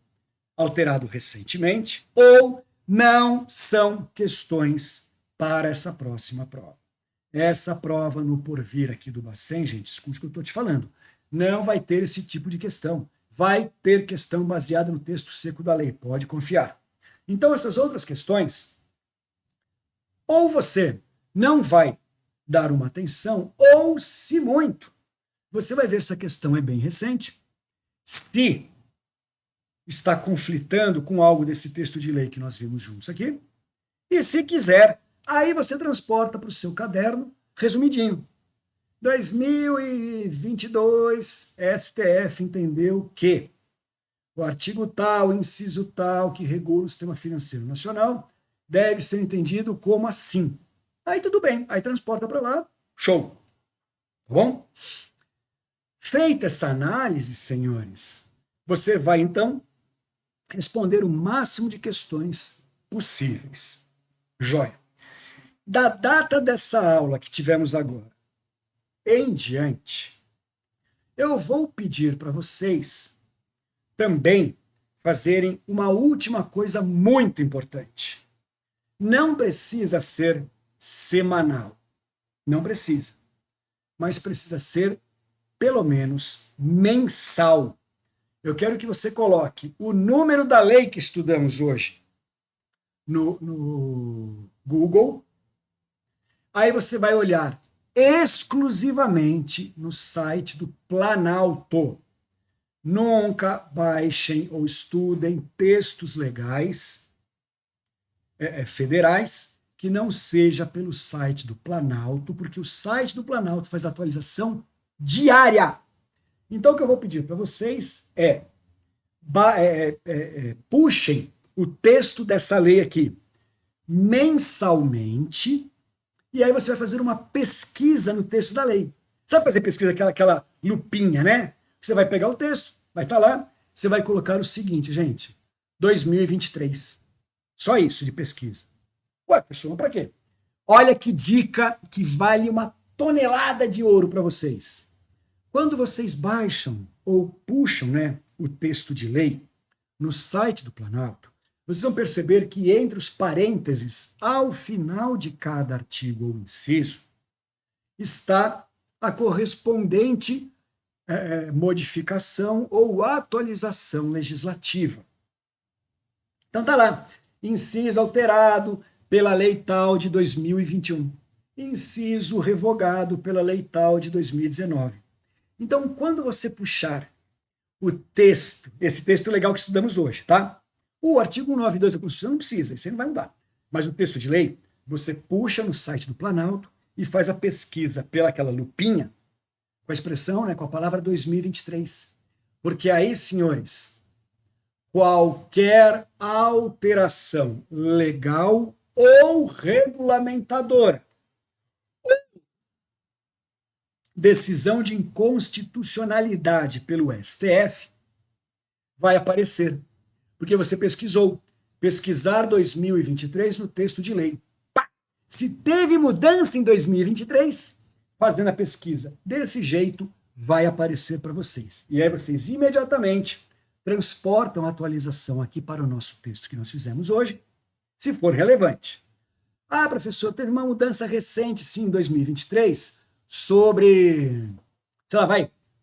alterado recentemente, ou não são questões para essa próxima prova. Essa prova no porvir aqui do Bacen, gente, escute o que eu estou te falando, não vai ter esse tipo de questão. Vai ter questão baseada no texto seco da lei, pode confiar. Então, essas outras questões, ou você não vai dar uma atenção, ou, se muito, você vai ver se a questão é bem recente, se está conflitando com algo desse texto de lei que nós vimos juntos aqui, e se quiser, aí você transporta para o seu caderno, resumidinho. 2022, STF entendeu que o artigo tal, inciso tal, que regula o Sistema Financeiro Nacional, deve ser entendido como assim. Aí tudo bem, aí transporta para lá, show. Tá bom? Feita essa análise, senhores, você vai então responder o máximo de questões possíveis. Joia. Da data dessa aula que tivemos agora em diante, eu vou pedir para vocês também fazerem uma última coisa muito importante. Não precisa ser semanal. Não precisa. Mas precisa ser, pelo menos, mensal. Eu quero que você coloque o número da lei que estudamos hoje no Google. Aí você vai olhar exclusivamente no site do Planalto. Nunca baixem ou estudem textos legais federais que não seja pelo site do Planalto, porque o site do Planalto faz atualização diária. Então, o que eu vou pedir para vocês puxem o texto dessa lei aqui mensalmente, e aí você vai fazer uma pesquisa no texto da lei. Sabe fazer pesquisa, aquela lupinha, né? Você vai pegar o texto, vai estar lá, você vai colocar o seguinte, gente, 2023. Só isso de pesquisa. Ué, professor, mas para quê? Olha que dica que vale uma tonelada de ouro para vocês. Quando vocês baixam ou puxam, né, o texto de lei no site do Planalto, vocês vão perceber que entre os parênteses, ao final de cada artigo ou inciso, está a correspondente modificação ou atualização legislativa. Então tá lá, inciso alterado pela lei tal de 2021, inciso revogado pela lei tal de 2019. Então, quando você puxar o texto, esse texto legal que estudamos hoje, tá? O artigo 192 da Constituição não precisa, isso aí não vai mudar. Mas o texto de lei, você puxa no site do Planalto e faz a pesquisa pelaquela lupinha, com a expressão, né, com a palavra 2023. Porque aí, senhores, qualquer alteração legal ou regulamentadora, decisão de inconstitucionalidade pelo STF, vai aparecer. Porque você pesquisou. Pesquisar 2023 no texto de lei. Pá! Se teve mudança em 2023, fazendo a pesquisa desse jeito, vai aparecer para vocês. E aí vocês imediatamente transportam a atualização aqui para o nosso texto que nós fizemos hoje, se for relevante. Ah, professor, teve uma mudança recente, sim, em 2023, sobre, sei lá,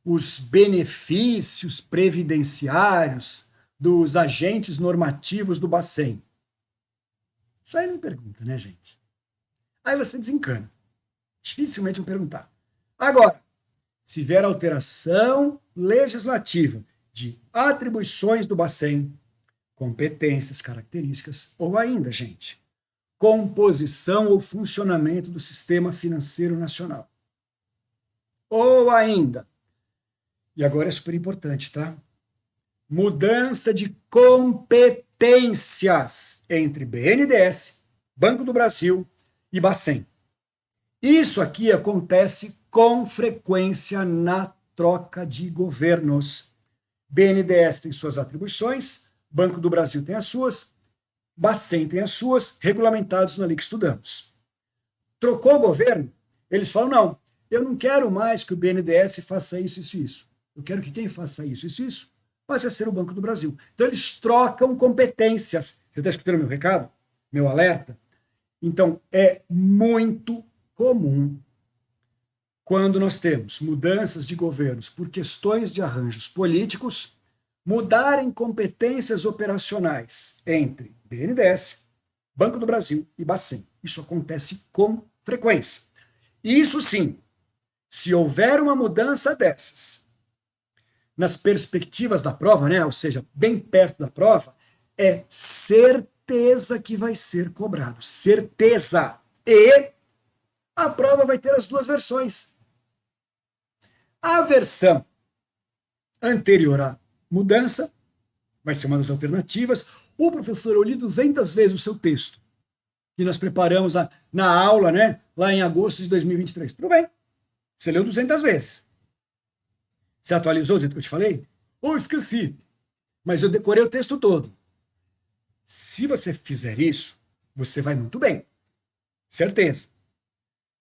os benefícios previdenciários dos agentes normativos do Bacen. Isso aí não pergunta, né, gente? Aí você desencana. Dificilmente vão perguntar. Agora, se vier alteração legislativa de atribuições do Bacen, competências, características, ou ainda, gente, composição ou funcionamento do sistema financeiro nacional. Ou ainda, e agora é super importante, tá? Mudança de competências entre BNDES, Banco do Brasil e Bacen. Isso aqui acontece com frequência na troca de governos. BNDES tem suas atribuições, Banco do Brasil tem as suas, Bacen tem as suas, regulamentados na lei que estudamos. Trocou o governo, eles falam, não, eu não quero mais que o BNDES faça isso, isso e isso. Eu quero que quem faça isso, isso e isso, passe a ser o Banco do Brasil. Então, eles trocam competências. Você está escutando meu recado? Meu alerta? Então, é muito comum, quando nós temos mudanças de governos por questões de arranjos políticos, mudarem competências operacionais entre BNDES, Banco do Brasil e Bacen. Isso acontece com frequência. Isso sim, se houver uma mudança dessas, nas perspectivas da prova, né, ou seja, bem perto da prova, é certeza que vai ser cobrado. Certeza. E a prova vai ter as duas versões. A versão anterior à mudança vai ser uma das alternativas. O professor, eu li 200 vezes o seu texto, que nós preparamos na aula, né, lá em agosto de 2023. Tudo bem. Você leu 200 vezes. Você atualizou o jeito que eu te falei? Ou esqueci. Mas eu decorei o texto todo. Se você fizer isso, você vai muito bem. Certeza.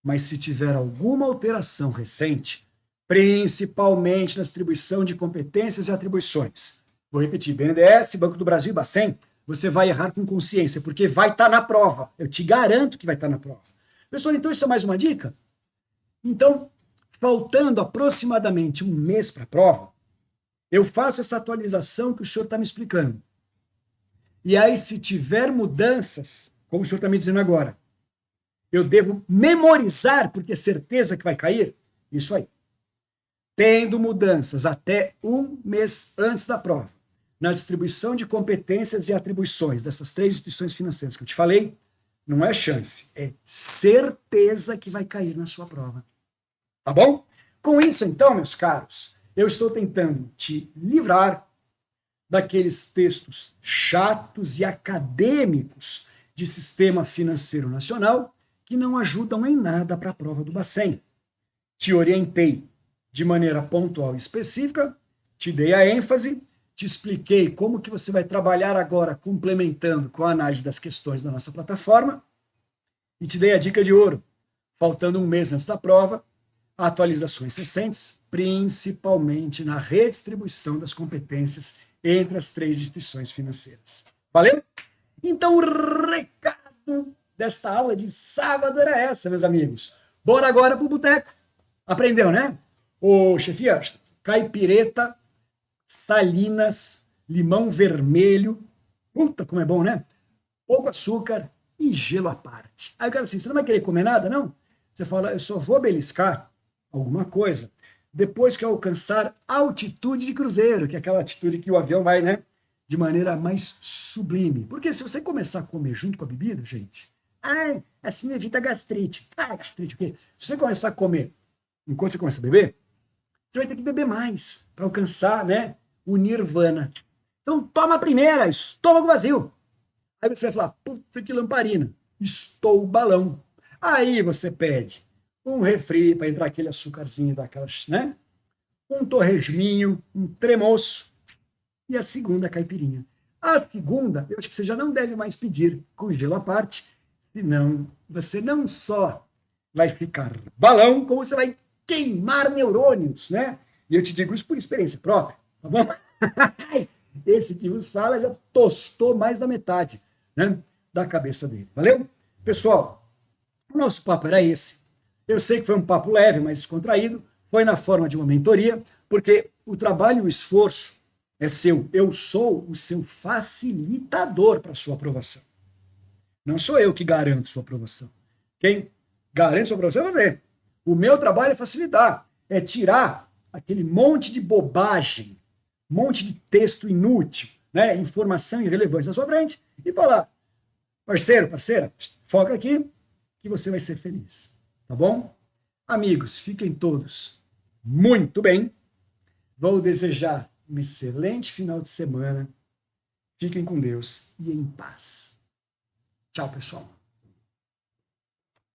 Mas se tiver alguma alteração recente, principalmente na distribuição de competências e atribuições, vou repetir, BNDES, Banco do Brasil e Bacen, você vai errar com consciência, porque vai estar na prova. Eu te garanto que vai estar na prova. Pessoal, então isso é mais uma dica? Então, faltando aproximadamente um mês para a prova, eu faço essa atualização que o senhor está me explicando. E aí, se tiver mudanças, como o senhor está me dizendo agora, eu devo memorizar, porque é certeza que vai cair? Isso aí. Tendo mudanças até um mês antes da prova, na distribuição de competências e atribuições dessas três instituições financeiras que eu te falei, não é chance, é certeza que vai cair na sua prova. Tá bom? Com isso, então, meus caros, eu estou tentando te livrar daqueles textos chatos e acadêmicos de sistema financeiro nacional que não ajudam em nada para a prova do Bacen. Te orientei de maneira pontual e específica, te dei a ênfase, te expliquei como que você vai trabalhar agora complementando com a análise das questões da nossa plataforma e te dei a dica de ouro. Faltando um mês antes da prova, atualizações recentes, principalmente na redistribuição das competências entre as 3 instituições financeiras. Valeu? Então, o recado desta aula de sábado era essa, meus amigos. Bora agora pro boteco. Aprendeu, né? Ô, chefia, caipireta, salinas, limão vermelho. Puta, como é bom, né? Pouco açúcar e gelo à parte. Aí o cara assim, você não vai querer comer nada, não? Você fala, eu só vou beliscar alguma coisa depois que eu alcançar altitude de cruzeiro, que é aquela altitude que o avião vai, né? De maneira mais sublime. Porque se você começar a comer junto com a bebida, gente, assim evita gastrite. Gastrite o quê? Se você começar a comer enquanto você começa a beber, você vai ter que beber mais para alcançar, né, o nirvana. Então toma a primeira, estômago vazio. Aí você vai falar, puta que lamparina, estou balão. Aí você pede um refri para entrar aquele açúcarzinho daquelas, né? Um torresminho, um tremoço e a segunda caipirinha. A segunda, eu acho que você já não deve mais pedir com gelo à parte, senão você não só vai ficar balão, como você vai queimar neurônios, né? E eu te digo isso por experiência própria, tá bom? Esse que vos fala já tostou mais da metade, né, da cabeça dele. Valeu? Pessoal, o nosso papo era esse. Eu sei que foi um papo leve, mas descontraído. Foi na forma de uma mentoria, porque o trabalho e o esforço é seu. Eu sou o seu facilitador para a sua aprovação. Não sou eu que garanto sua aprovação. Quem garante sua aprovação é você. O meu trabalho é facilitar, é tirar aquele monte de bobagem, monte de texto inútil, né, informação irrelevante na sua frente e falar, parceiro, parceira, foca aqui que você vai ser feliz, tá bom? Amigos, fiquem todos muito bem. Vou desejar um excelente final de semana. Fiquem com Deus e em paz. Tchau, pessoal.